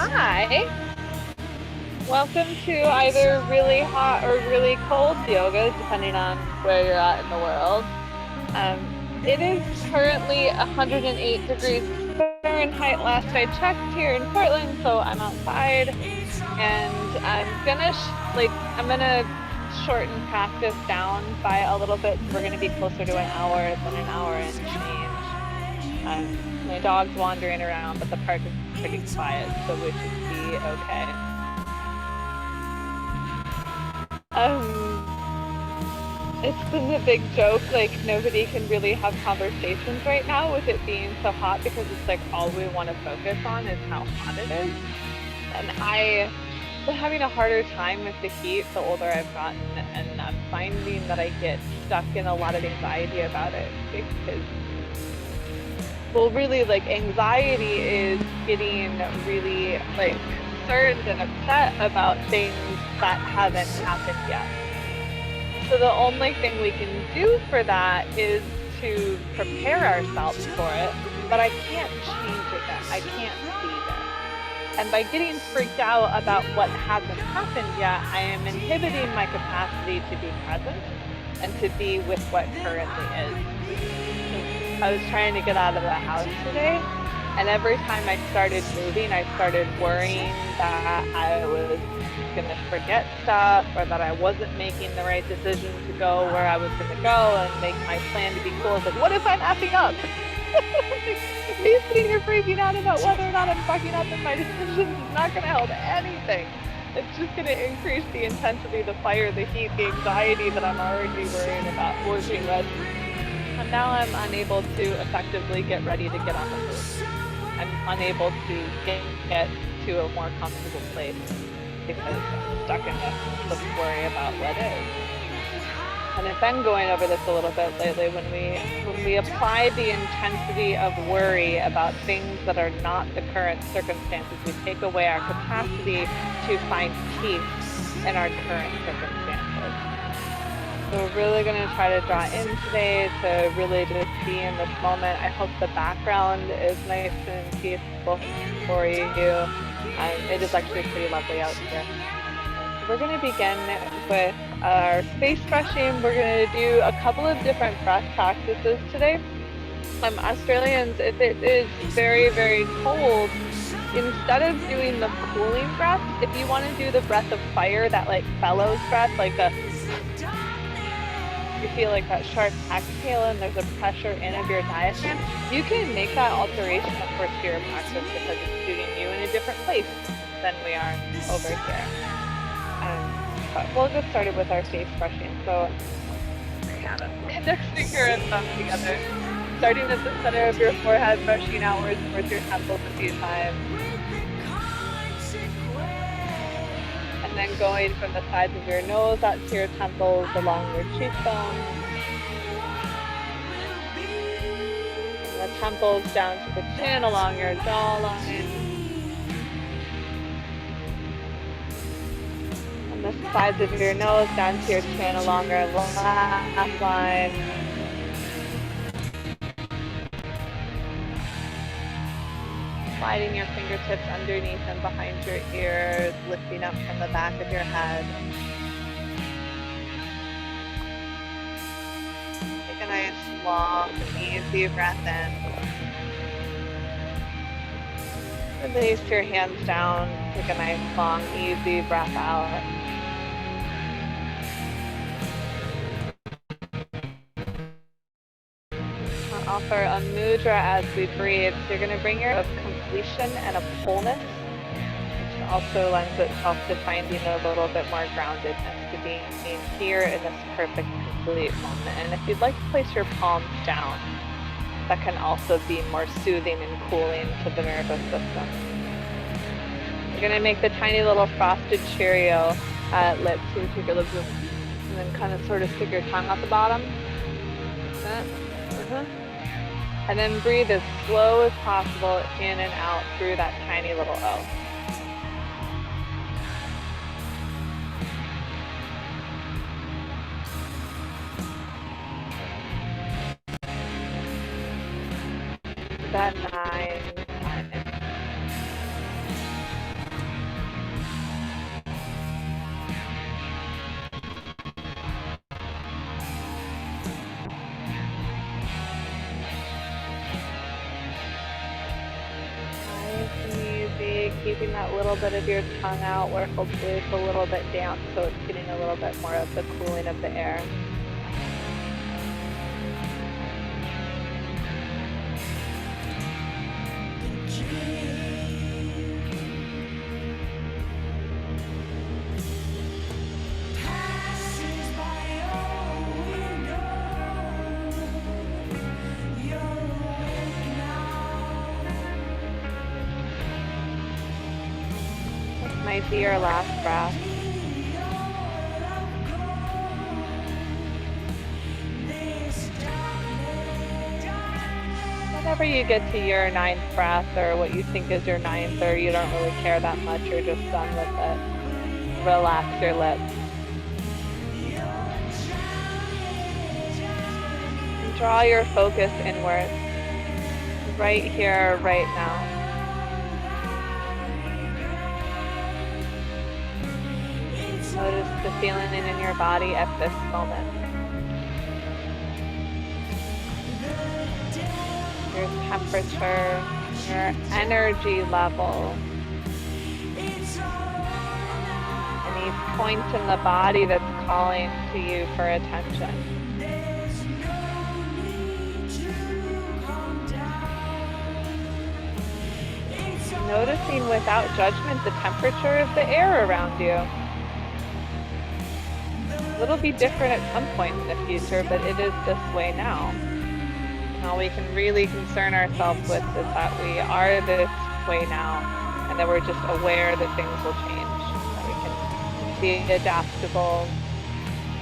Hi, welcome to either really hot or really cold yoga, depending on where you're at in the world. It is currently 108 degrees Fahrenheit last I checked here in Portland, so I'm outside and I'm gonna shorten practice down by a little bit. So we're gonna be closer to an hour than an hour and change. My dog's wandering around, but the park is pretty quiet, so we should be okay. Um, it's been a big joke, like nobody can really have conversations right now with it being so hot because it's like all we want to focus on is how hot it is. And I've been having a harder time with the heat the older I've gotten, and I'm finding that I get stuck in a lot of anxiety about it because well, really, like anxiety is getting really like concerned and upset about things that haven't happened yet. So the only thing we can do for that is to prepare ourselves for it, but I can't change it yet. I can't see that. And by getting freaked out about what hasn't happened yet, I am inhibiting my capacity to be present and to be with what currently is. I was trying to get out of the house today, and every time I started moving, I started worrying that I was going to forget stuff or that I wasn't making the right decision to go where I was going to go and make my plan to be cool. I was like, what if I'm effing up? Me sitting here freaking out about whether or not I'm fucking up in my decisions is not going to help anything. It's just going to increase the intensity, the fire, the heat, the anxiety that I'm already worrying about working with. And now I'm unable to effectively get ready to get on the move. I'm unable to get to a more comfortable place because I'm stuck in this worry about what is. And I've been going over this a little bit lately when we apply the intensity of worry about things that are not the current circumstances, we take away our capacity to find peace in our current circumstances. So we're really going to try to draw in today to really just be in this moment. I hope the background is nice and peaceful for you. It is actually pretty lovely out here. We're going to begin with our face brushing. We're going to do a couple of different breath practices today. Australians, if it is very, very cold, instead of doing the cooling breath, if you want to do the breath of fire, that like bellows breath, like the you feel like that sharp exhale and there's a pressure in of your diaphragm, you can make that alteration, of course, to your practice because it's suiting you in a different place than we are over here. But we'll get started with our face brushing. So, index finger and thumb together, starting at the center of your forehead, brushing outwards towards your temples a few times. And then going from the sides of your nose out to your temples along your cheekbones. From the temples down to the chin along your jawline. From the sides of your nose down to your chin along your laugh line. Sliding your fingertips underneath and behind your ears, lifting up from the back of your head. Take a nice, long, easy breath in. Release your hands down. Take a nice, long, easy breath out. I'll offer a mudra as we breathe. So you're going to bring your completion and a fullness, which also lends itself to finding a little bit more groundedness, to being here in this perfect, complete moment. And if you'd like to place your palms down, that can also be more soothing and cooling to the nervous system. You're going to make the tiny little frosted Cheerio lips. So you take your lips and then kind of sort of stick your tongue at the bottom. And then breathe as slow as possible in and out through that tiny little O. That 9 times. keeping that little bit of your tongue out where hopefully it's a little bit damp, so it's getting a little bit more of the cooling of the air. Might be your last breath. Whenever you get to your 9th breath, or what you think is your 9th, or you don't really care that much, you're just done with it, relax your lips. And draw your focus inward, right here, right now. Notice the feeling in your body at this moment. Your temperature, your energy level. Any point in the body that's calling to you for attention. Noticing without judgment the temperature of the air around you. It'll be different at some point in the future, but it is this way now. All we can really concern ourselves with is that we are this way now, and that we're just aware that things will change, that we can be adaptable,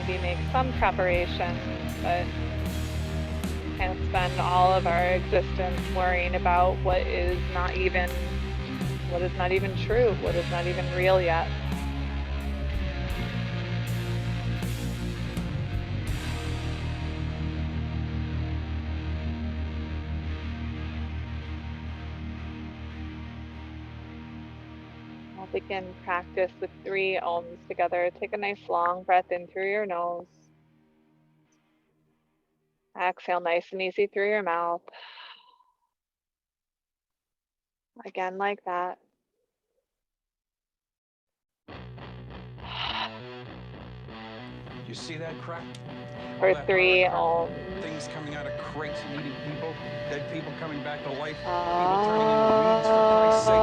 maybe make some preparation, but can't spend all of our existence worrying about what is not even true, what is not even real yet. Begin practice with 3 ohms together. Take a nice long breath in through your nose. Exhale nice and easy through your mouth. Again, like that. You see that crack? For 3 ohms. Things coming out of crates, needing people, dead people coming back to life, people turning into weeds for Christ's sake.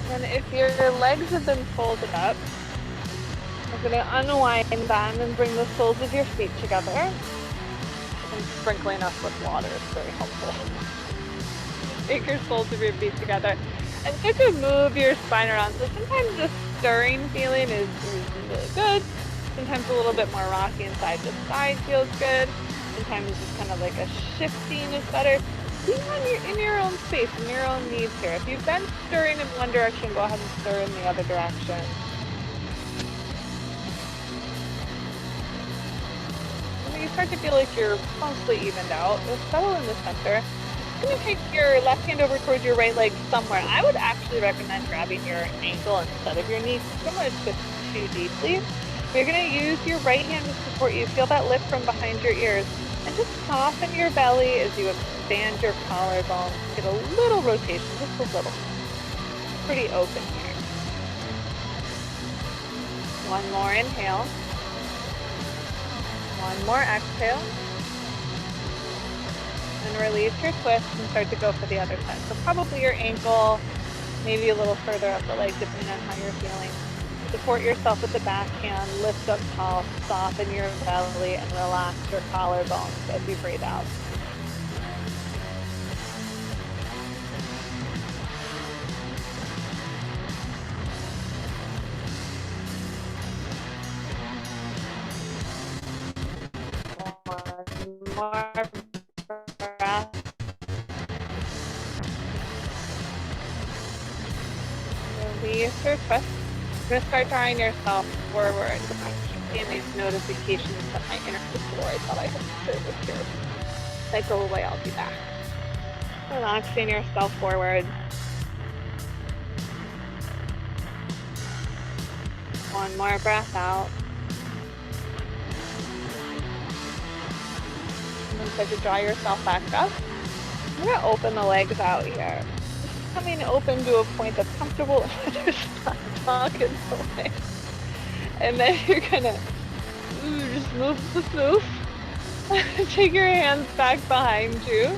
And if your legs have been folded up, you're going to unwind them and bring the soles of your feet together. And sprinkling us with water is very helpful. Take your soles of your feet together and start to move your spine around. So sometimes the stirring feeling is really good. Sometimes a little bit more rocky and side to side feels good. Sometimes just kind of like a shifting is better. Be in your own space, in your own needs here. If you've been stirring in one direction, go ahead and stir in the other direction. When you start to feel like you're mostly evened out, just settle in the center. You're going to take your left hand over towards your right leg somewhere. I would actually recommend grabbing your ankle instead of your knee. You don't want to twist too deeply. You're going to use your right hand to support you. Feel that lift from behind your ears. And just soften your belly as you expand your collarbones. Get a little rotation, just a little. Pretty open here. One more inhale. One more exhale. And release your twist and start to go for the other side. So probably your ankle, maybe a little further up the leg, depending on how you're feeling. Support yourself with the back hand, lift up tall, soften your belly, and relax your collarbones as you breathe out. One more release your twist. You're gonna start drawing yourself forward. Seeing these notifications that my inner sister, I thought I had service here. Like, go away, I'll be back. Relaxing yourself forward. One more breath out. And then start to draw yourself back up. You're gonna open the legs out here. Coming open to a point that's comfortable and there's not talking away. And then you're gonna just move. Take your hands back behind you.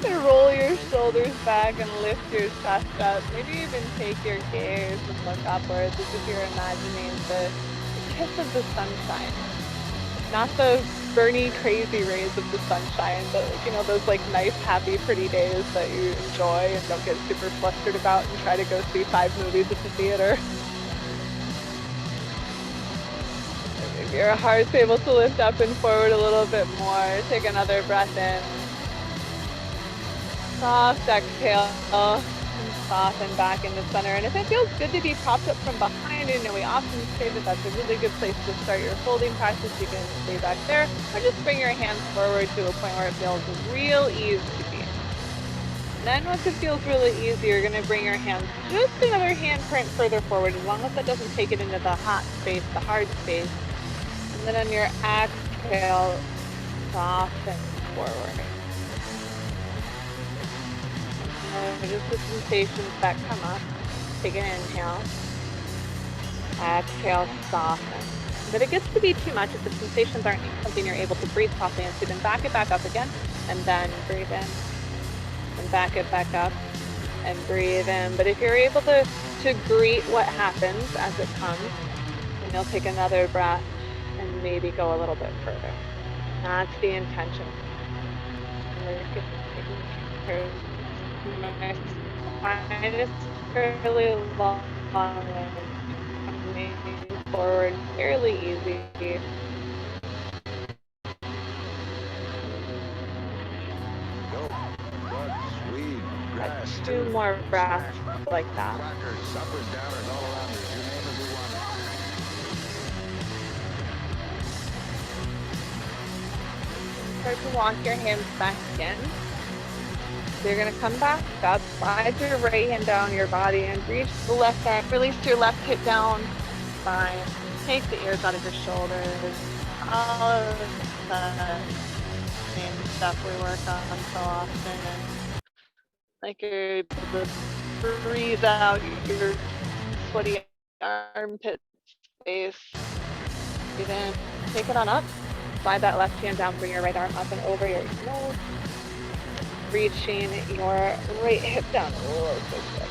And roll your shoulders back and lift your chest up. Maybe even take your gaze and look upwards as if you're imagining the kiss of the sunshine. Not the burny, crazy rays of the sunshine, but those like nice, happy, pretty days that you enjoy and don't get super flustered about and try to go see 5 movies at the theater. If your heart's able to lift up and forward a little bit more, take another breath in. Soft exhale and soften back in the center. And if it feels good to be propped up from behind, we often say that that's a really good place to start your folding practice. You can stay back there or just bring your hands forward to a point where it feels real easy. Then once it feels really easy, you're going to bring your hands just another handprint further forward, as long as that doesn't take it into the hot space, the hard space. And then on your exhale, soften forward. Just the sensations that come up. Take an inhale. Exhale, soften. But it gets to be too much if the sensations aren't something you're able to breathe softly into. Then back it back up again, and then breathe in. And back it back up, and breathe in. But if you're able to greet what happens as it comes, then you'll take another breath and maybe go a little bit further. That's the intention. My spine is fairly long and coming forward fairly easy. Two more breaths like that. Start to walk your hands back in. So you're going to come back up, slide your right hand down your body and reach the left arm. Release your left hip down, spine. Take the ears out of your shoulders. All of the same stuff we work on so often. Like you're able to breathe out your sweaty armpit space. Breathe in. Take it on up. Slide that left hand down. Bring your right arm up and over your nose. Reaching your right hip down. Oh, so good.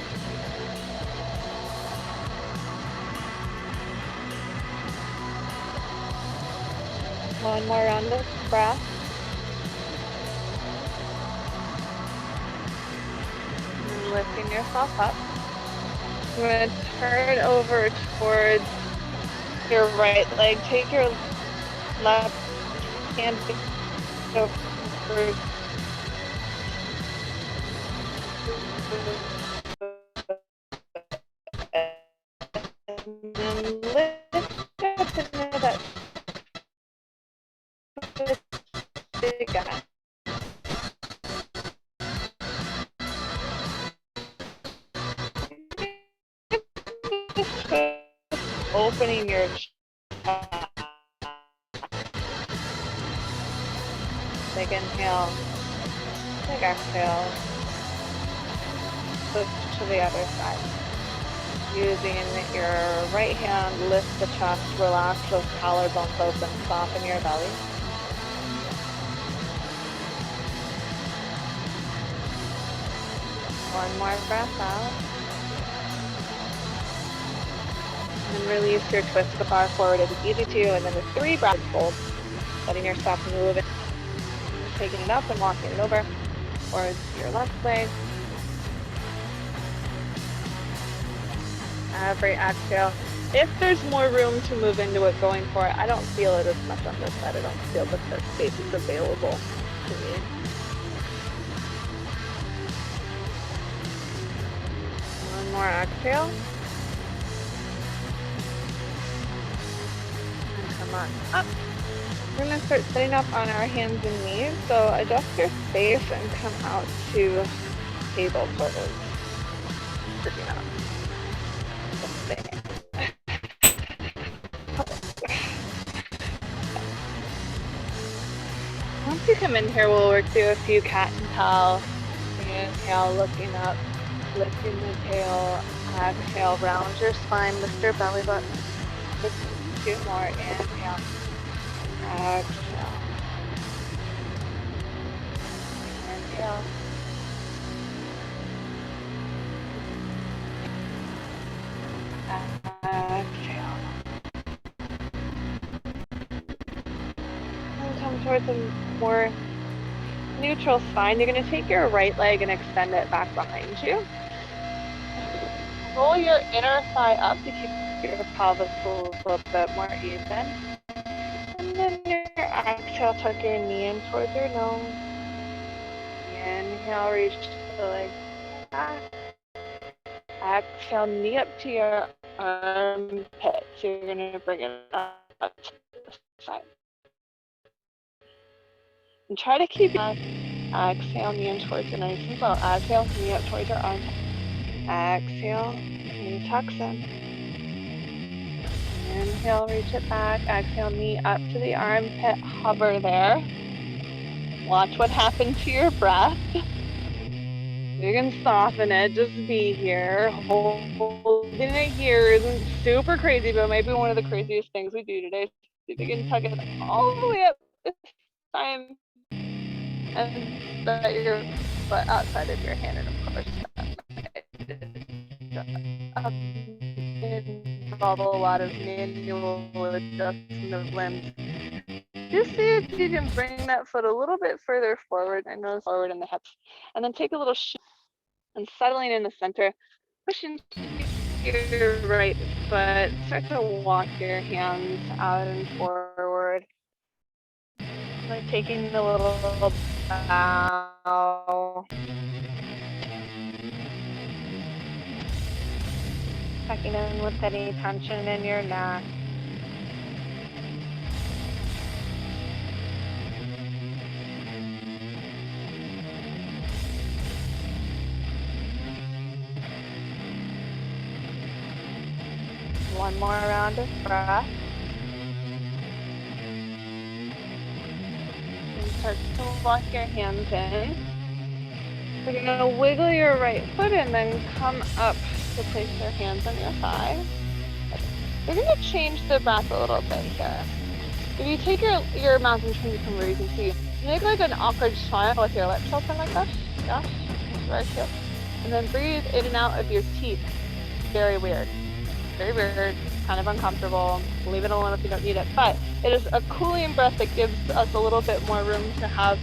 One more round of breath. And lifting yourself up. You're going to turn over towards your right leg. Take your left hand over. And then lift up into that big guy. Opening your chest. Big inhale, big exhale. Switch to the other side. Using your right hand, lift the chest, relax those collarbones open, soften your belly. One more breath out. And release your twist the far forward as easy to, and then the 3 breaths fold, letting yourself move it, taking it up and walking it over towards your left leg. Every exhale. If there's more room to move into it going for it, I don't feel it as much on this side. I don't feel that the space is available to me. One more exhale. on up. We're gonna start sitting up on our hands and knees. So adjust your space and come out to table pose. Sitting up. Once you come in here, we'll work through a few cat and cow. Inhale, looking up, lifting the tail. Exhale, round your spine, lift your belly button. Two more. Inhale. Exhale. Inhale. Exhale. And come towards a more neutral spine. You're going to take your right leg and extend it back behind you. Roll your inner thigh up to keep your pelvis a little bit more even. And then your exhale, tuck your knee in towards your nose. Inhale, reach the leg back. Exhale, knee up to your armpit. So you're going to bring it up to the side. And try to keep exhale, knee in towards your nice and slow. Exhale, knee up towards your armpit. Exhale, knee tucks in. Inhale, reach it back. Exhale, knee up to the armpit. Hover there. Watch what happens to your breath. You can soften it, just be here. Holding it here isn't super crazy, but maybe one of the craziest things we do today. See if you can tuck it all the way up this time. And set your foot outside of your hand, and of course that involve a lot of manual adjustment of limbs. Just see if you can bring that foot a little bit further forward. I know forward in the hips, and then take a little shift and settling in the center. Push into your right foot. Start to walk your hands out and forward. Like taking a little bow. Checking in with any tension in your neck. One more round of breath. And start to walk your hands in. You're going to wiggle your right foot and then come up to place your hands on your thigh. You're going to change the breath a little bit here. If you take your mountain cucumber, you can see, make like an awkward smile with your lips open like this. Yeah, very cute. And then breathe in and out of your teeth. Very weird. Very weird, kind of uncomfortable. Leave it alone if you don't need it. But it is a cooling breath that gives us a little bit more room to have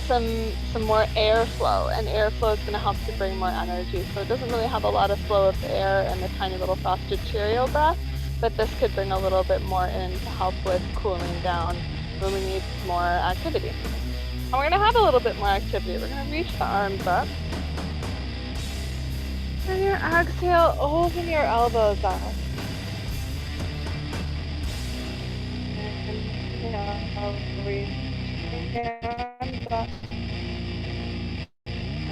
some more airflow, and airflow is going to help to bring more energy. So it doesn't really have a lot of flow of air in the tiny little frosted Cheerio breath, but this could bring a little bit more in to help with cooling down when we need more activity. And we're going to have a little bit more activity. We're going to reach the arms up. And your exhale, open your elbows up. And reach your arms up.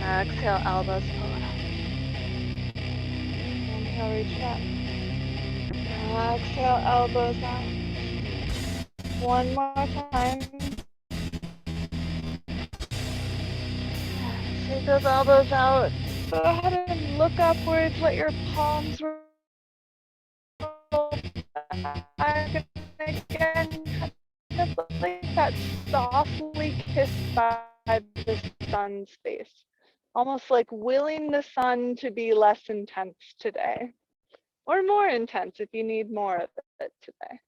Exhale, elbows forward. Inhale, reach up. Exhale, elbows up. One more time. Take those elbows out. Go ahead and look upwards, let your palms roll back, and again, kind of like that softly kissed by the sun's face. Almost like willing the sun to be less intense today, or more intense if you need more of it today.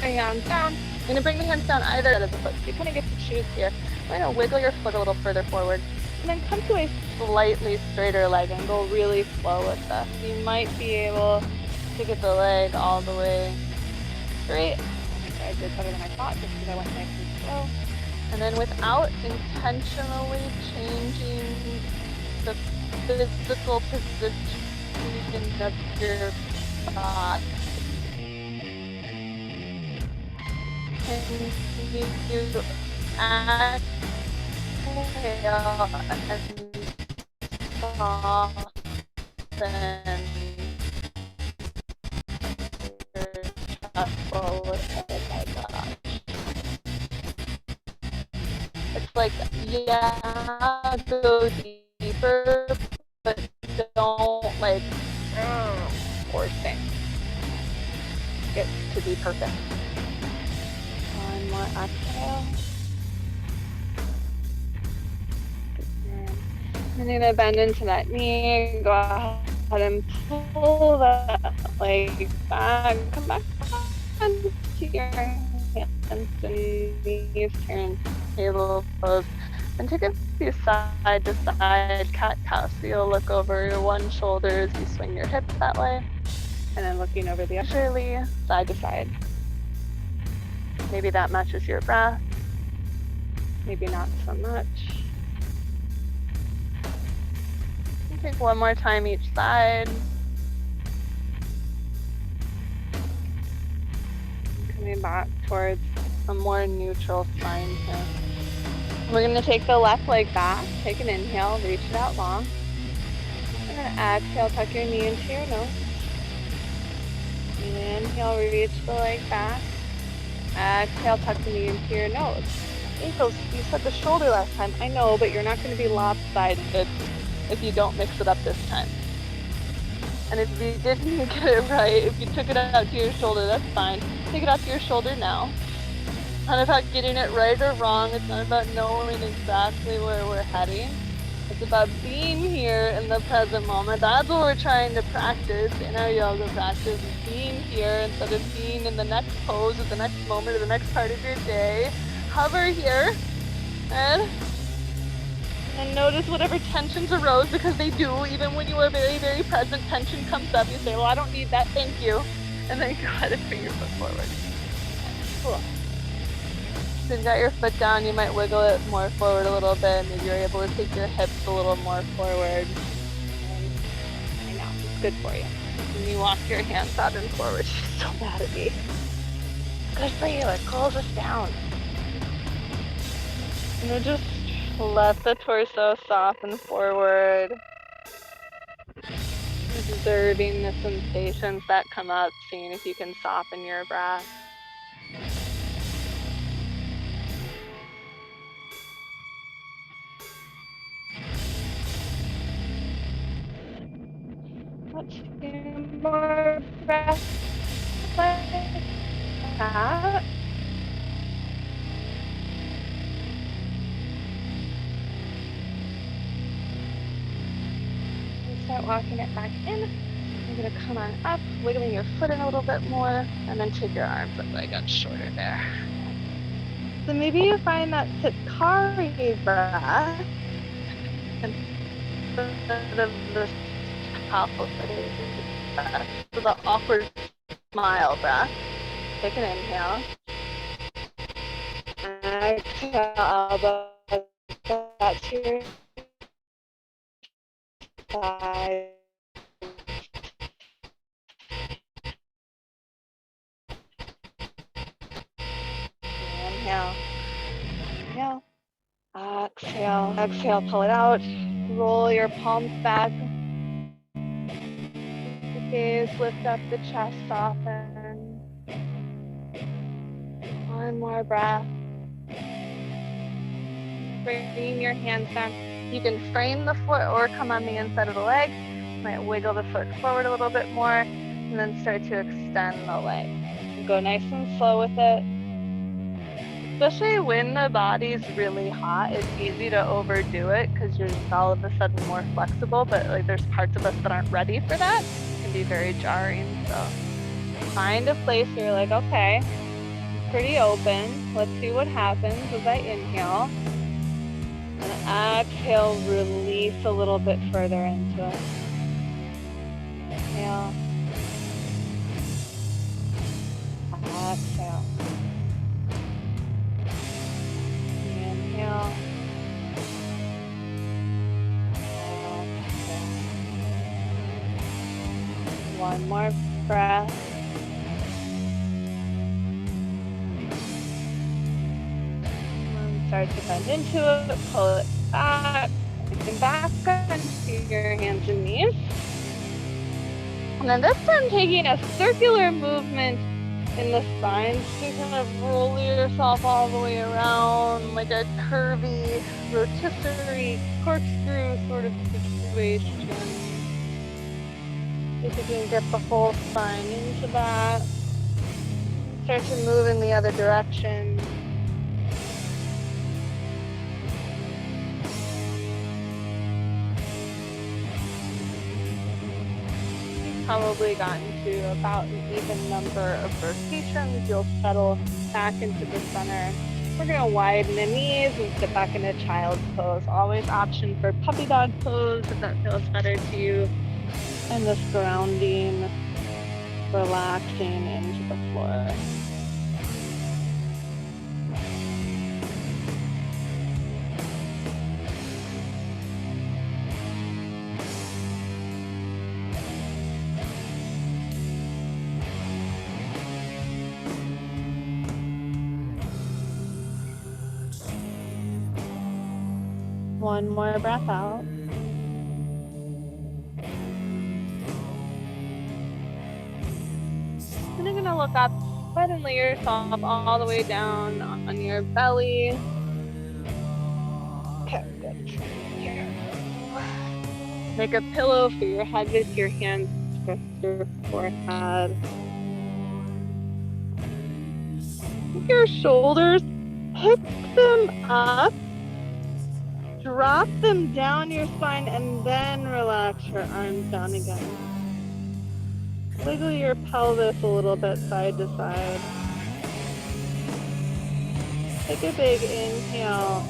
Hands down. I'm going to bring the hands down either side of the foot. So you kind of get to choose here. I'm going to wiggle your foot a little further forward. And then come to a slightly straighter leg and go really slow with this. You might be able to get the leg all the way straight. I did better than I thought just because I went nice and slow. And then without intentionally changing the physical position of your body. And you exhale and soften your chest forward. Oh my gosh. It's like, yeah, go deeper, but don't like forcing it to be perfect. One more exhale. And you're gonna bend into that knee, go ahead and pull that leg back, come back onto your hands and knees, turn table pose, and take a few side to side cat cow. So you'll look over your one shoulder as you swing your hips that way, and then looking over the other, side to side. Maybe that matches your breath, maybe not so much. Take one more time each side. Coming back towards a more neutral spine here. We're going to take the left leg back. Take an inhale, reach it out long. And then exhale, tuck your knee into your nose. Inhale, reach the leg back. Exhale, tuck the knee into your nose. Ankles, you said the shoulder last time. I know, but you're not going to be lopsided if you don't mix it up this time. And if you didn't get it right, if you took it out to your shoulder, that's fine. Take it out to your shoulder now. It's not about getting it right or wrong. It's not about knowing exactly where we're heading. It's about being here in the present moment. That's what we're trying to practice in our yoga practice, is being here instead of being in the next pose or the next moment or the next part of your day. Hover here and notice whatever tensions arose, because they do. Even when you are very, very present, tension comes up. You say, well, I don't need that, thank you. And then go ahead and bring your foot forward. Cool. So you've got your foot down, you might wiggle it more forward a little bit. Maybe you're able to take your hips a little more forward. And I know, it's good for you. When you walk your hands out and forward, she's so mad at me. It's good for you, it cools us down. And then just let the torso soften forward. Observing the sensations that come up, seeing if you can soften your breath. Let's do more breaths like that. Start walking it back in. You're going to come on up, wiggling your foot in a little bit more, and then take your arms up like up shorter there. So maybe you find that Sitkari breath instead of the breath. So the awkward smile breath. Take an inhale. Exhale, elbow back to your side. Inhale. Inhale. Exhale. Exhale, pull it out. Roll your palms back. Gaze, lift up the chest, soften. One more breath. Bring your hands down. You can frame the foot or come on the inside of the leg. You might wiggle the foot forward a little bit more and then start to extend the leg. Go nice and slow with it. Especially when the body's really hot, it's easy to overdo it because you're all of a sudden more flexible, but like there's parts of us that aren't ready for that. It can be very jarring. So find a place where you're like, okay, pretty open. Let's see what happens as I inhale. And exhale, release a little bit further into it. Inhale. Exhale. Inhale. Exhale. One more breath. start to bend into it, pull it back, and back onto your hands and knees. And then this time taking a circular movement in the spine, so you kind of roll yourself all the way around like a curvy, rotisserie, corkscrew sort of situation. If you can get the whole spine into that. Start to move in the other direction. You've probably gotten to about an even number of rotations. You'll settle back into the center. We're going to widen the knees and sit back into child's pose. Always option for puppy dog pose if that feels better to you. And this grounding, relaxing into the floor. One more breath out. And you're gonna look up, go ahead and lay yourself all the way down on your belly. Okay, good. Here. Make a pillow for your head with your hands against your forehead. Take your shoulders, pick them up, drop them down your spine, and then relax your arms down again. Wiggle your pelvis a little bit side to side. Take a big inhale,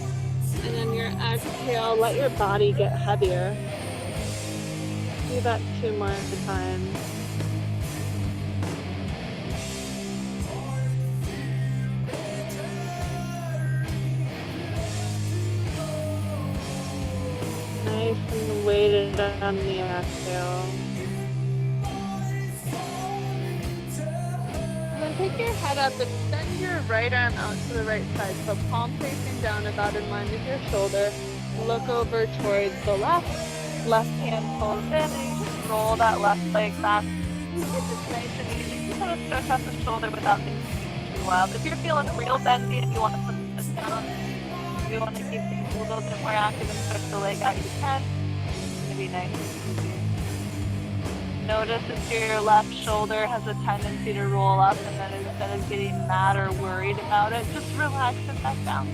and then your exhale, let your body get heavier. Do that 2 more at a time. Nice and weighted on the exhale. Take your head up and bend your right arm out to the right side, so palm facing down about in line with your shoulder. Look over towards the left hand pulls in, and you just roll that left leg back. It's just nice and easy. You kind of stretch out the shoulder without thinking too wild. If you're feeling real bendy and you want to put this down, if you want to keep things a little bit more active and stretch the leg out, you can. It's going to be nice and easy. Notice if your left shoulder has a tendency to roll up, and then instead of getting mad or worried about it, just relax it back down.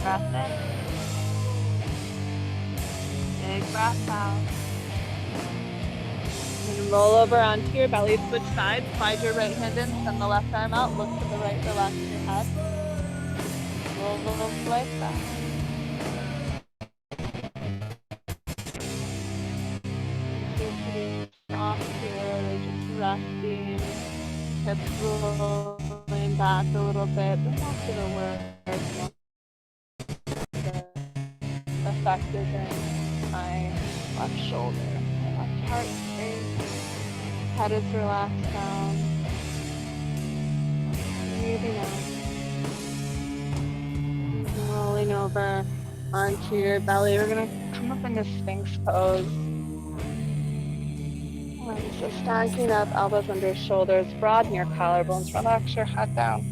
Breath in. Big breath out. And roll over onto your belly, switch sides, slide your right hand in, send the left arm out, look to the right, relax your head. Roll like that. Soft here, just resting, hips rolling back a little bit, but not gonna work. The effect is in my left shoulder, my left heart space. Head is relaxed down. Breathing out. Rolling over onto your belly. We're gonna come up into Sphinx pose. And so stacking up, elbows under shoulders, broaden your collarbones, relax your head down.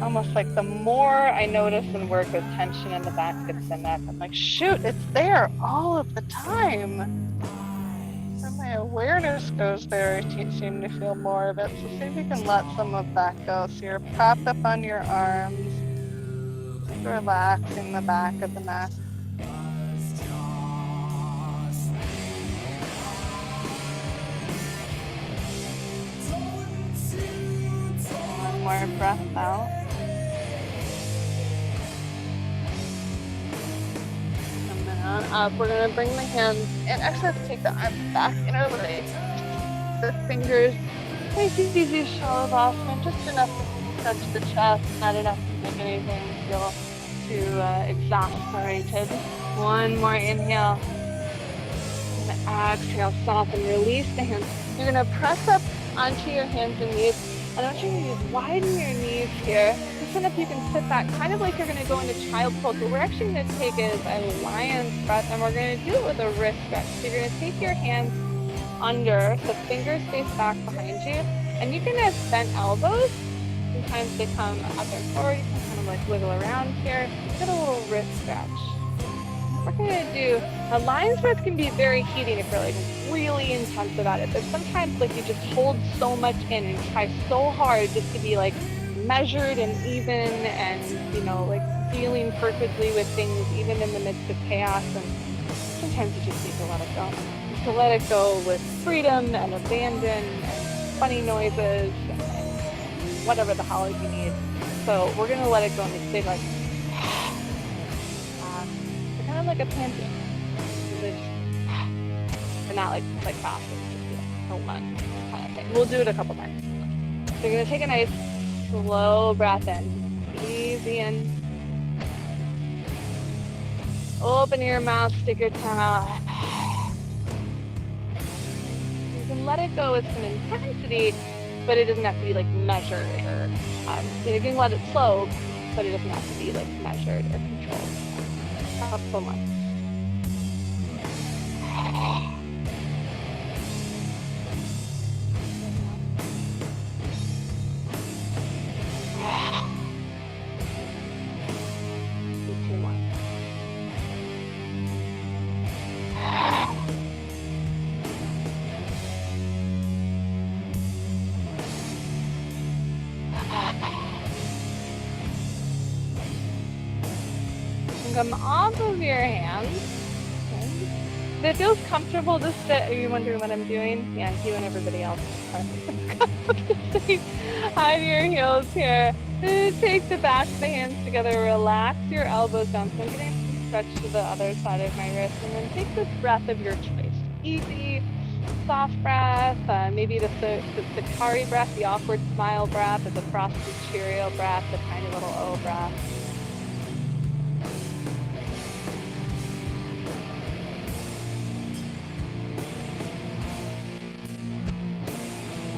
Almost like the more I notice and work with tension in the back of the neck, I'm like, shoot, it's there all of the time. And my awareness goes there, I seem to feel more of it. So see if you can let some of that go. So you're propped up on your arms, just relaxing the back of the neck. One more breath out. And then on up, we're going to bring the hands and actually let's take the arms back, interlace the fingers. Nice easy shalabhasana, just enough to touch the chest, not enough to make anything feel too exasperated. One more inhale. And exhale, soften, release the hands. You're gonna press up onto your hands and knees. And I want you to widen your knees here. Listen if you can sit back, kind of like you're gonna go into child's pose. What we're actually gonna take is a lion's breath, and we're gonna do it with a wrist stretch. So you're gonna take your hands under, so fingers face back behind you, and you can have bent elbows. Sometimes they come up and forward. You can kind of like wiggle around here. Get a little wrist stretch. We're gonna do a lion's breath can be very heating if you're like really intense about it, but sometimes like you just hold so much in and try so hard just to be like measured and even and, you know, like dealing perfectly with things even in the midst of chaos, and sometimes you just need to let it go. To let it go with freedom and abandon and funny noises and whatever the hell you need. So we're gonna let it go in this big like kind of like a panting. But not like fast, it's just a one kind of thing. We'll do it a couple times. So you're gonna take a nice slow breath in. Easy in. Open your mouth, stick your tongue out. You can let it go with some intensity, but it doesn't have to be like measured or you can let it slow, but it doesn't have to be like measured or controlled. Not so much. Two more. Come off of your hands. If it feels comfortable to sit, are you wondering what I'm doing? Yeah, you and everybody else on your heels here. Take the back of the hands together, relax your elbows down. So I'm getting some stretch to the other side of my wrist, and then take this breath of your choice. Easy, soft breath, maybe the Sakari breath, the awkward smile breath, or the frosted Cheerio breath, the tiny little O breath.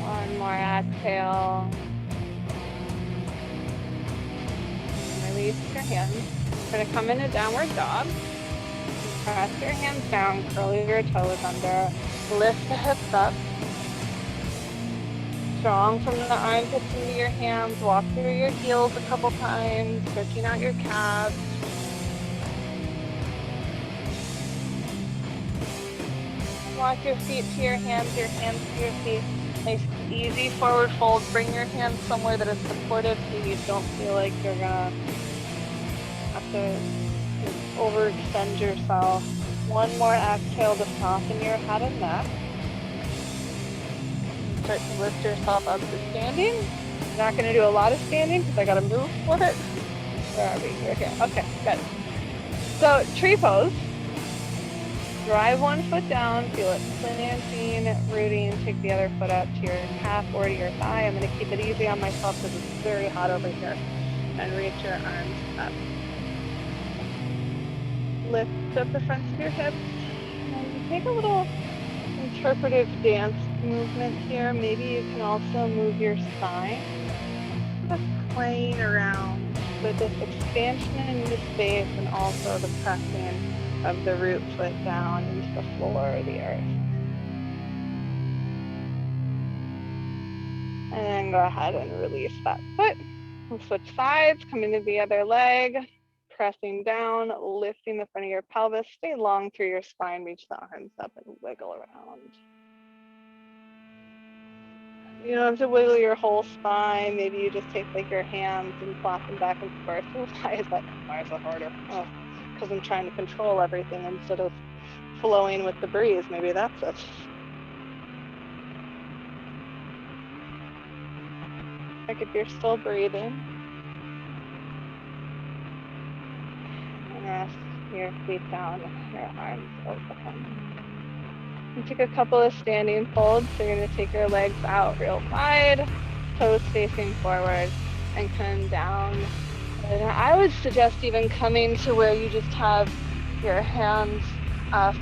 One more exhale. Release your hands. You're going to come in a downward dog. Press your hands down, curl your toes under, lift the hips up. Strong from the armpits into your hands. Walk through your heels a couple times, stretching out your calves. Walk your feet to your hands to your feet. Nice, easy forward fold. Bring your hands somewhere that is supportive so you don't feel like you're gonna have to overextend yourself. One more exhale to soften your head and neck. Start to lift yourself up to standing. I'm not gonna do a lot of standing because I gotta move for it. Where are we? We're here. Okay, good. So tree pose. Drive one foot down, feel it planting, rooting, take the other foot up to your calf or to your thigh. I'm going to keep it easy on myself because it's very hot over here. And reach your arms up. Lift up the fronts of your hips. And take a little interpretive dance movement here. Maybe you can also move your spine. Just playing around with this expansion into space and also the pressing of the root foot down into the floor of the earth. And then go ahead and release that foot. We'll switch sides, come into the other leg, pressing down, lifting the front of your pelvis. Stay long through your spine, reach the arms up and wiggle around. You don't have to wiggle your whole spine. Maybe you just take like your hands and flop them back and forth. Why is that harder? Oh. Because I'm trying to control everything instead of flowing with the breeze. Maybe that's it. Like if you're still breathing. And rest your feet down, your arms open. And take a couple of standing folds. So you're going to take your legs out real wide, toes facing forward, and come down. And I would suggest even coming to where you just have your hands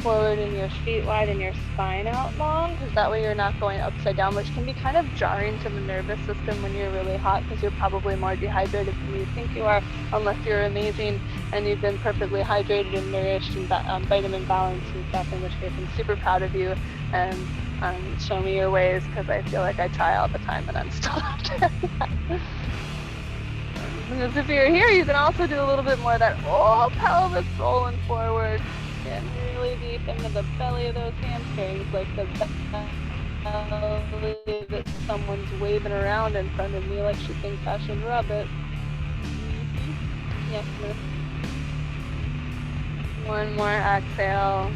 forward in your feet wide and your spine out long, because that way you're not going upside down, which can be kind of jarring to the nervous system when you're really hot, because you're probably more dehydrated than you think you are, unless you're amazing and you've been perfectly hydrated and nourished and vitamin balanced and stuff, in which case I'm super proud of you, and show me your ways, because I feel like I try all the time and I'm still not there yet. Because if you're here, you can also do a little bit more of that whole pelvis rolling forward. Get really deep into the belly of those hamstrings, like the belly that someone's waving around in front of me like she thinks I should rub it. Yes, miss. One more exhale.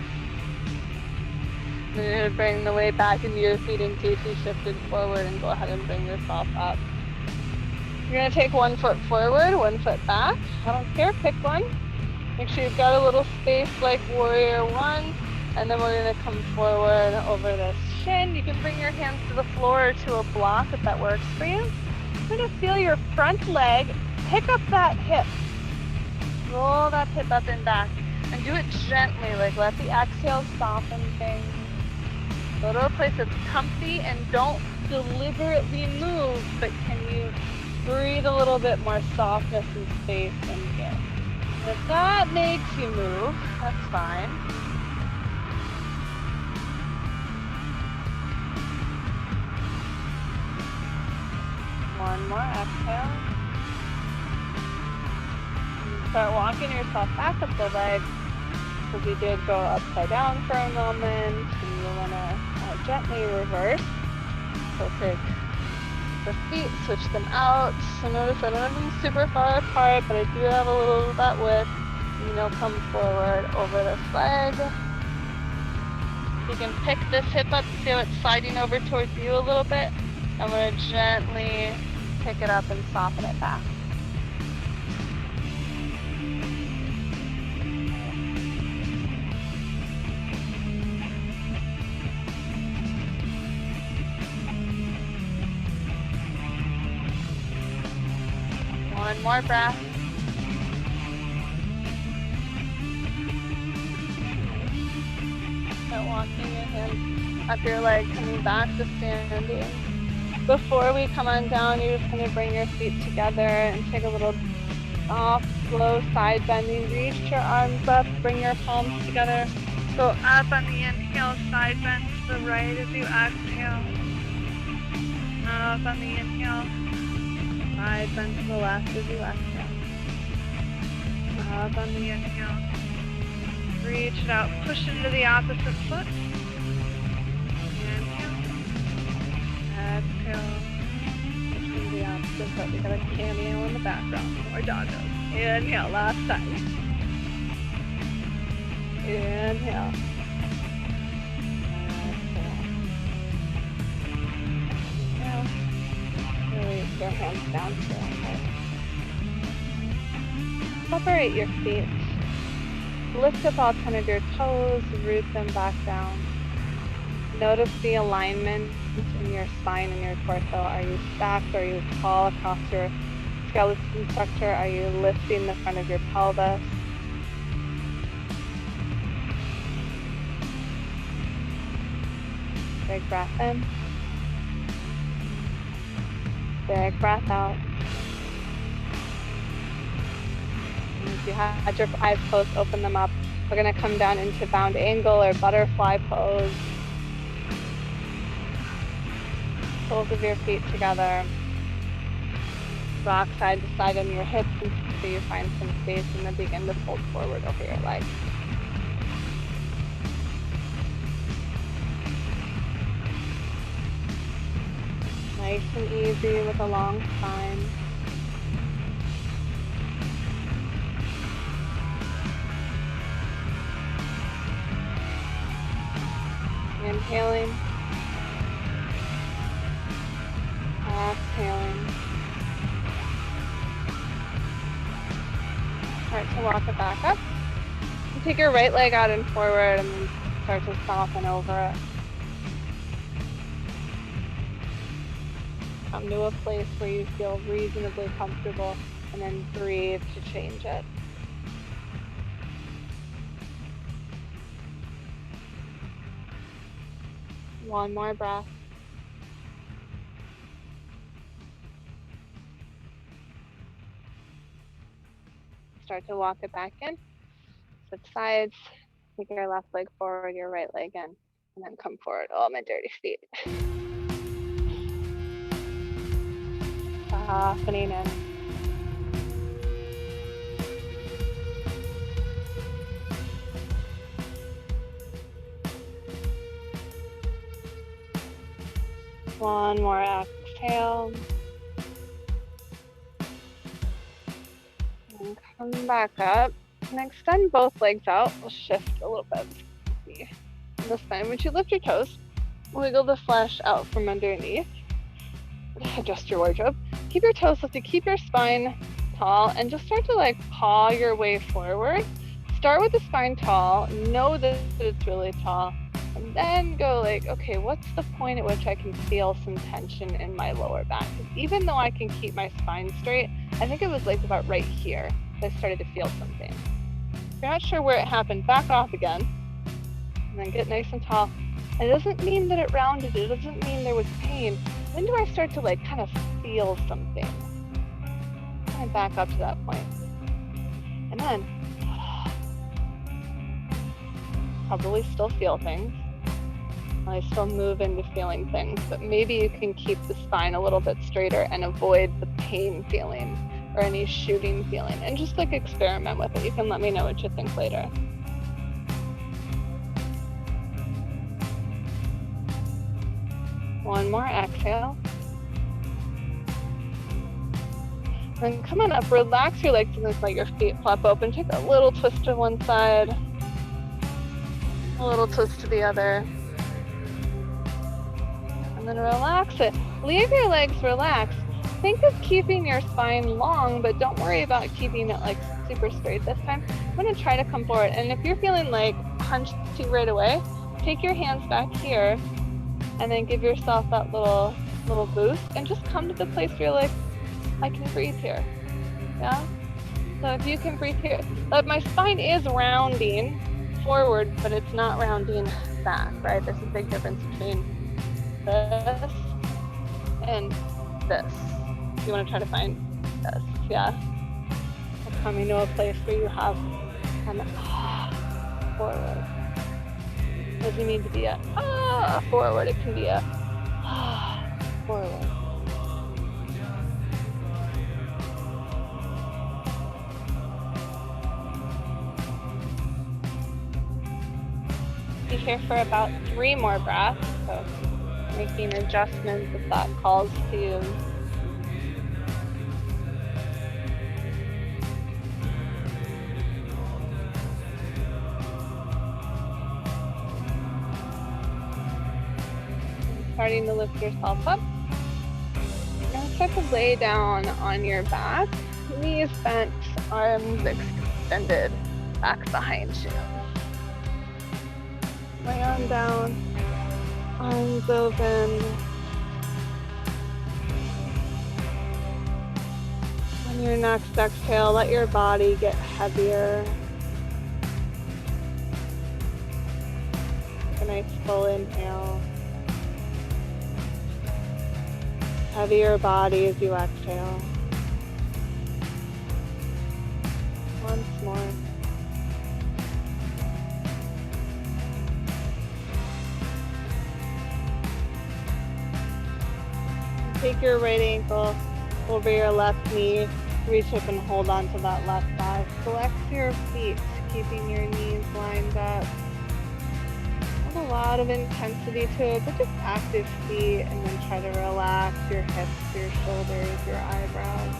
You're going to bring the weight back into your feet in case you shifted forward, and go ahead and bring yourself up. You're going to take 1 foot forward, 1 foot back. I don't care, pick one. Make sure you've got a little space like warrior 1, and then we're going to come forward over this shin. You can bring your hands to the floor or to a block if that works for you. You're going to feel your front leg pick up that hip. Roll that hip up and back, and do it gently, like let the exhale soften things. Go to a place that's comfy, and don't deliberately move, but can you breathe a little bit more softness and space in here. If that makes you move, that's fine. One more exhale. And start walking yourself back up the leg, because you did go upside down for a moment, and you want to gently reverse. So take the feet, switch them out. So notice I don't have them super far apart, but I do have a little of that width. You know, come forward over this leg. You can pick this hip up, see how it's sliding over towards you a little bit. I'm going to gently pick it up and soften it back. One more breath. Start walking your hands up your leg, coming back to standing. Before we come on down, you're just going to bring your feet together and take a little soft, slow side bending. Reach your arms up, bring your palms together. Go up on the inhale, side bend to the right as you exhale. Up on the inhale. Side bend to the left as you exhale. Up on the inhale. Reach it out, push into the opposite foot. Inhale. Exhale. Push into the opposite foot. We got a cameo in the background. More doggos. Inhale, last time. Inhale. Exhale. Release your hands down to your head. Separate your feet. Lift up all 10 of your toes, root them back down. Notice the alignment in your spine and your torso. Are you stacked? Are you tall across your skeleton structure? Are you lifting the front of your pelvis? Big breath in. Big breath out. And if you had your eyes closed, open them up. We're going to come down into bound angle or butterfly pose. Soles of your feet together. Rock side to side on your hips until you find some space, and then begin to fold forward over your legs. Nice and easy with a long spine. Inhaling. Exhaling. Start to walk it back up. And take your right leg out and forward, and then start to soften over it. Come to a place where you feel reasonably comfortable, and then breathe to change it. One more breath. Start to walk it back in. Switch sides. Take your left leg forward, your right leg in, and then come forward. Oh, my dirty feet. Softening in. One more exhale. And come back up. And extend both legs out. We'll shift a little bit. This time, when you lift your toes, wiggle the flesh out from underneath. Adjust your wardrobe. Keep your toes lifted. Keep your spine tall. And just start to like paw your way forward. Start with the spine tall. Know that it's really tall. And then go like, okay, what's the point at which I can feel some tension in my lower back? Even though I can keep my spine straight, I think it was like about right here that I started to feel something. If you're not sure where it happened, back off again. And then get nice and tall. It doesn't mean that it rounded. It doesn't mean there was pain. When do I start to like kind of feel something? Kind of back up to that point. And then probably still feel things. I still move into feeling things, but maybe you can keep the spine a little bit straighter and avoid the pain feeling or any shooting feeling, and just like experiment with it. You can let me know what you think later. One more exhale. Then come on up, relax your legs and just let your feet flop open. Take a little twist to one side, a little twist to the other. And then relax it. Leave your legs relaxed. Think of keeping your spine long, but don't worry about keeping it like super straight this time. I'm gonna try to come forward. And if you're feeling like hunched right away, take your hands back here and then give yourself that little boost and just come to the place where you're like, I can breathe here. Yeah? So if you can breathe here, but my spine is rounding forward, but it's not rounding back, right? There's a big difference between this and this. You want to try to find this, yeah? Coming to a place where you have an forward. It doesn't need to be a forward. It can be a forward. Be here for about 3 more breaths. So making adjustments if that calls to you. Starting to lift yourself up. Now start to lay down on your back. Knees bent, arms extended, back behind you. Lay on down, arms open. On your next exhale, let your body get heavier. Take a nice full inhale. Heavier body as you exhale. Once more. Take your right ankle over your left knee. Reach up and hold on to that left thigh. Flex your feet, keeping your knees lined up. Not a lot of intensity to it, but just active feet, and then try to relax your hips, your shoulders, your eyebrows.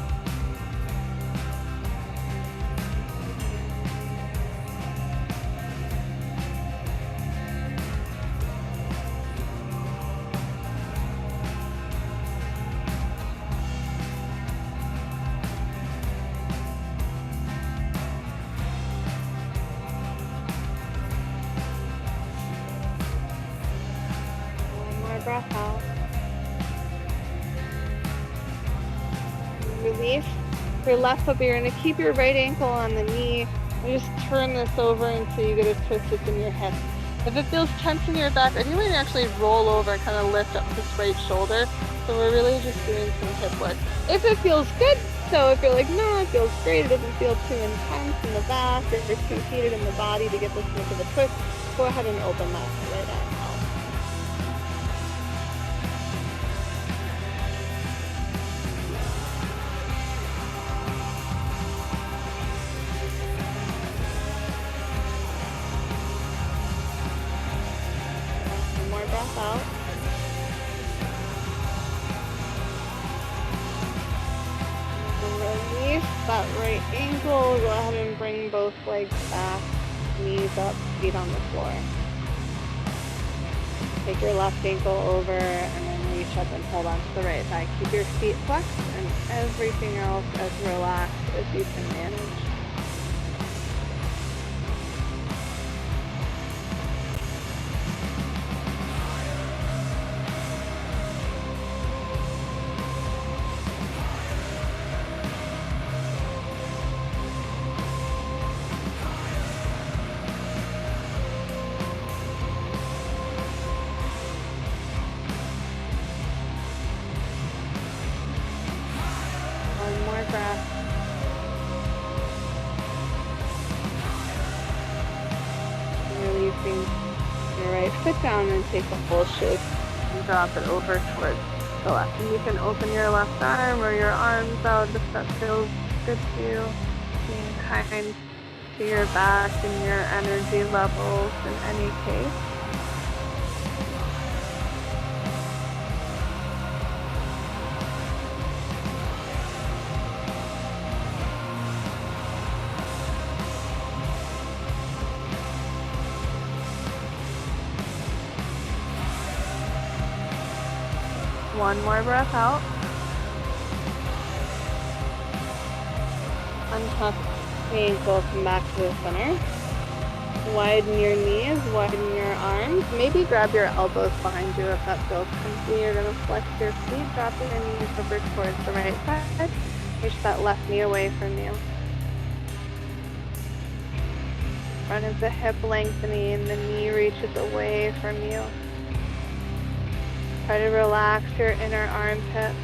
Breath out. Release your left foot, but you're going to keep your right ankle on the knee and just turn this over until you get a twist within your hip. If it feels tense in your back, I think we can actually roll over and kind of lift up this right shoulder. So we're really just doing some hip work. If it feels good, so if you're like, no, it feels great, it doesn't feel too intense in the back or too heated in the body to get this much of a twist, go ahead and open that right arm out. One more breath out. Release that right ankle. Go ahead and bring both legs back, knees up, feet on the floor. Take your left ankle over and then reach up and hold on to the right thigh. Keep your feet flexed and everything else as relaxed as you can manage. One more breath. Releasing your right foot down and take a full shake and drop it over towards the left. And you can open your left arm or your arms out if that feels good to you. Being kind to your back and your energy levels in any case. One more breath out. Untuck the ankle, come back to the center. Widen your knees, widen your arms. Maybe grab your elbows behind you if that feels comfy. You're gonna flex your feet, drop your knees over towards the right side. Reach that left knee away from you. Front of the hip lengthening, the knee reaches away from you. Try to relax your inner armpit.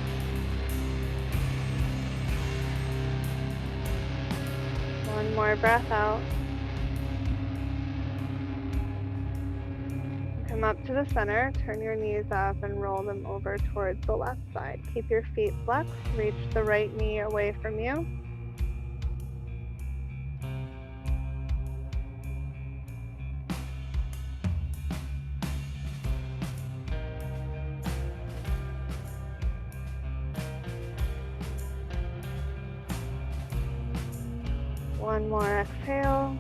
One more breath out. Come up to the center, turn your knees up and roll them over towards the left side. Keep your feet flexed, reach the right knee away from you. One more exhale.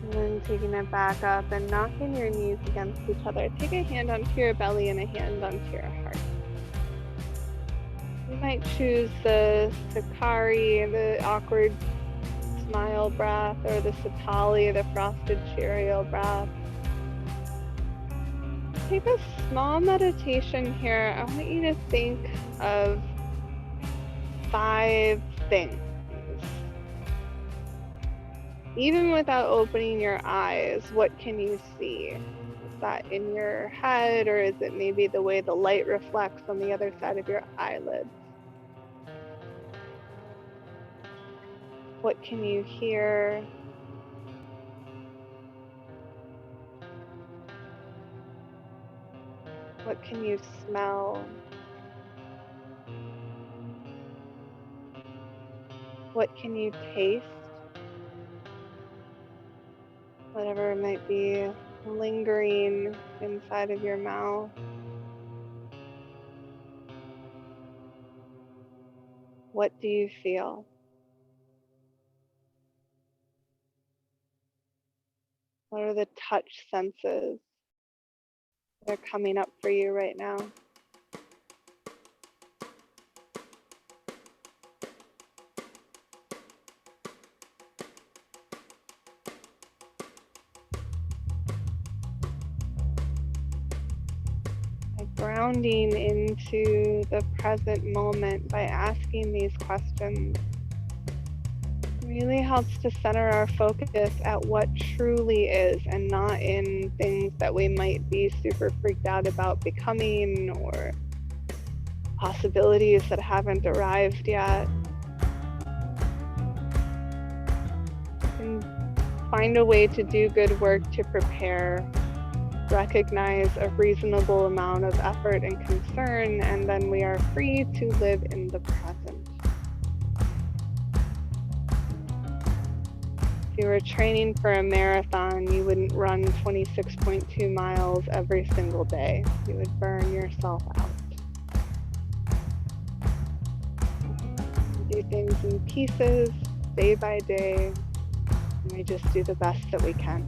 And then taking it back up and knocking your knees against each other. Take a hand onto your belly and a hand onto your heart. You might choose the Sakari, the awkward smile breath, or the Satali, the frosted Cheerio breath. Take a small meditation here. I want you to think of 5 things. Even without opening your eyes, what can you see? Is that in your head, or is it maybe the way the light reflects on the other side of your eyelids? What can you hear? What can you smell? What can you taste? Whatever might be lingering inside of your mouth. What do you feel? What are the touch senses that are coming up for you right now? Grounding into the present moment by asking these questions. really helps to center our focus at what truly is and not in things that we might be super freaked out about becoming or possibilities that haven't arrived yet. And find a way to do good work to prepare, recognize a reasonable amount of effort and concern, and then we are free to live in the present. If you were training for a marathon, you wouldn't run 26.2 miles every single day. You would burn yourself out. Do things in pieces, day by day, and we just do the best that we can.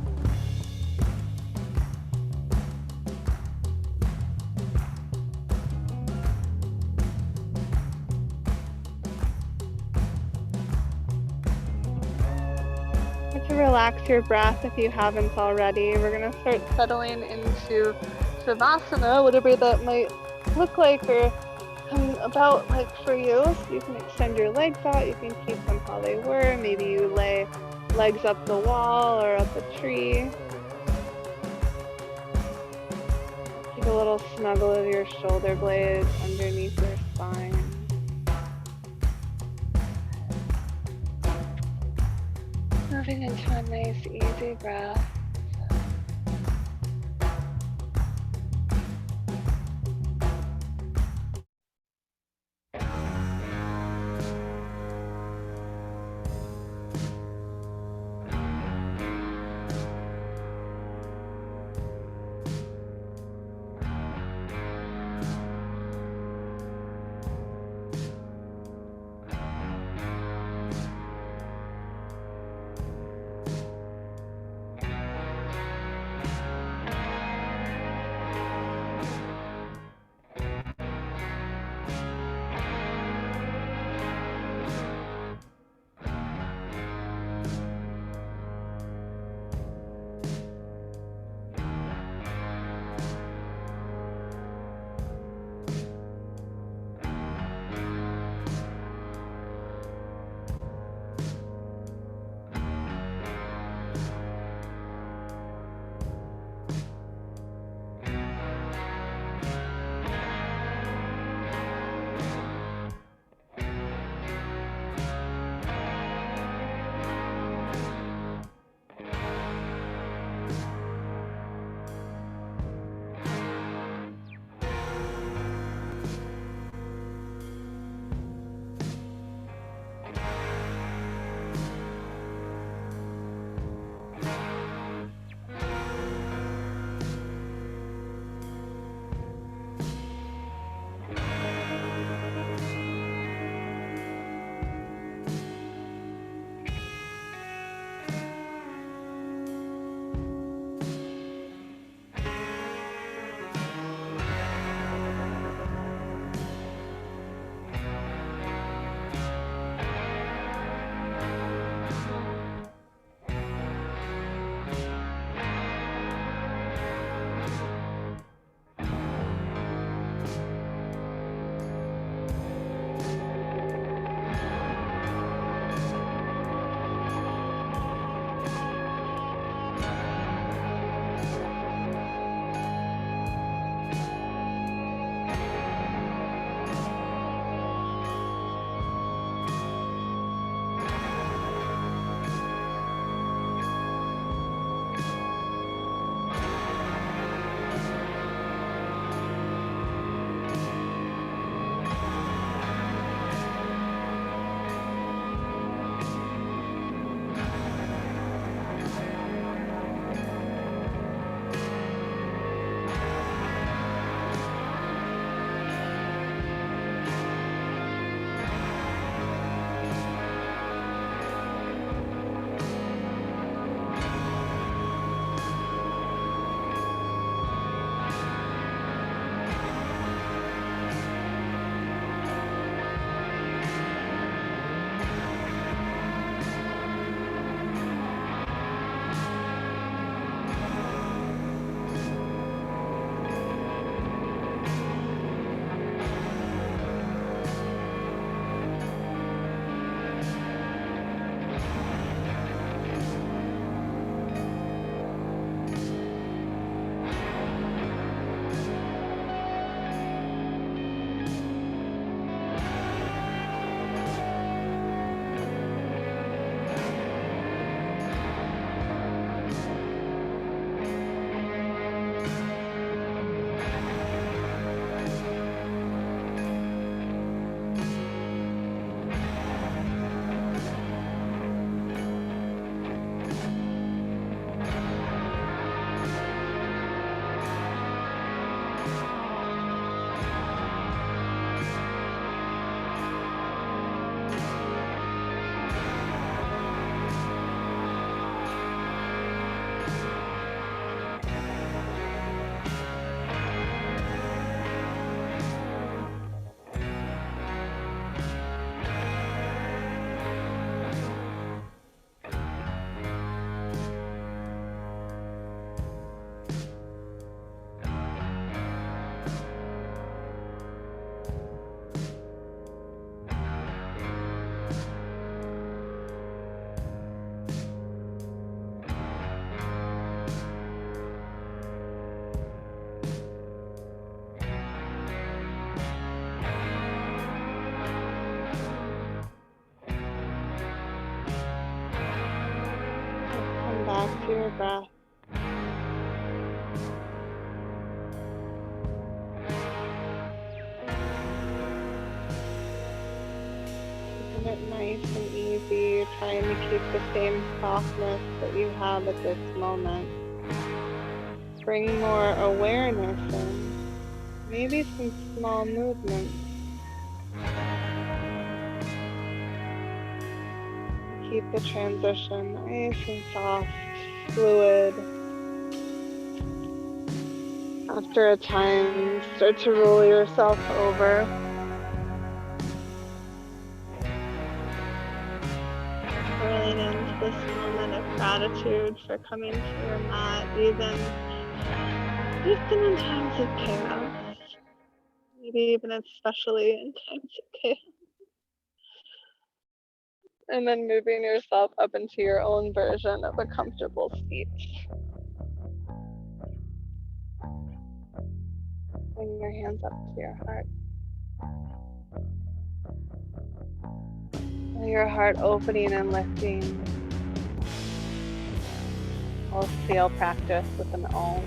To relax your breath if you haven't already. We're going to start settling into Shavasana, whatever that might look like or come about like for you. So you can extend your legs out, you can keep them how they were. Maybe you lay legs up the wall or up a tree. Keep a little snuggle of your shoulder blades underneath your spine. Moving into a nice, easy breath. back to your breath. Keeping it nice and easy, trying to keep the same softness that you have at this moment. Bring more awareness in, maybe some small movements. Keep the transition nice and soft, fluid. After a time, start to roll yourself over. Rolling into this moment of gratitude for coming to your mat, even in times of chaos. Maybe even especially in times of chaos. And then moving yourself up into your own version of a comfortable seat. Bring your hands up to your heart. Feel your heart opening and lifting. We'll seal practice with an Om.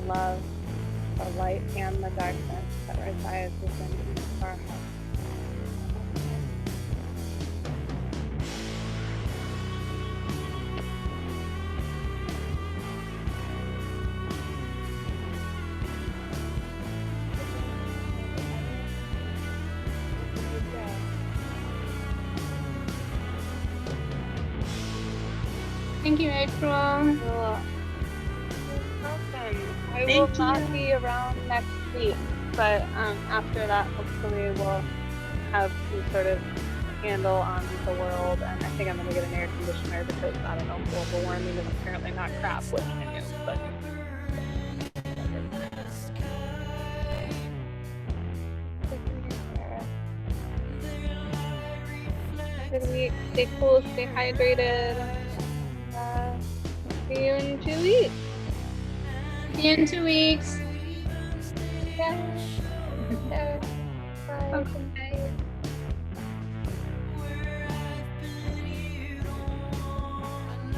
Love, the light and the darkness that resides within each of our hearts. Thank you, April. I will not be around next week, but after that, hopefully we'll have some sort of handle on the world, and I think I'm going to get an air conditioner because, I don't know, global warming is apparently not crap, which I knew, but... Good week. Stay cool, stay hydrated. See you in 2 weeks. See you in 2 weeks. Yeah. Bye. Bye.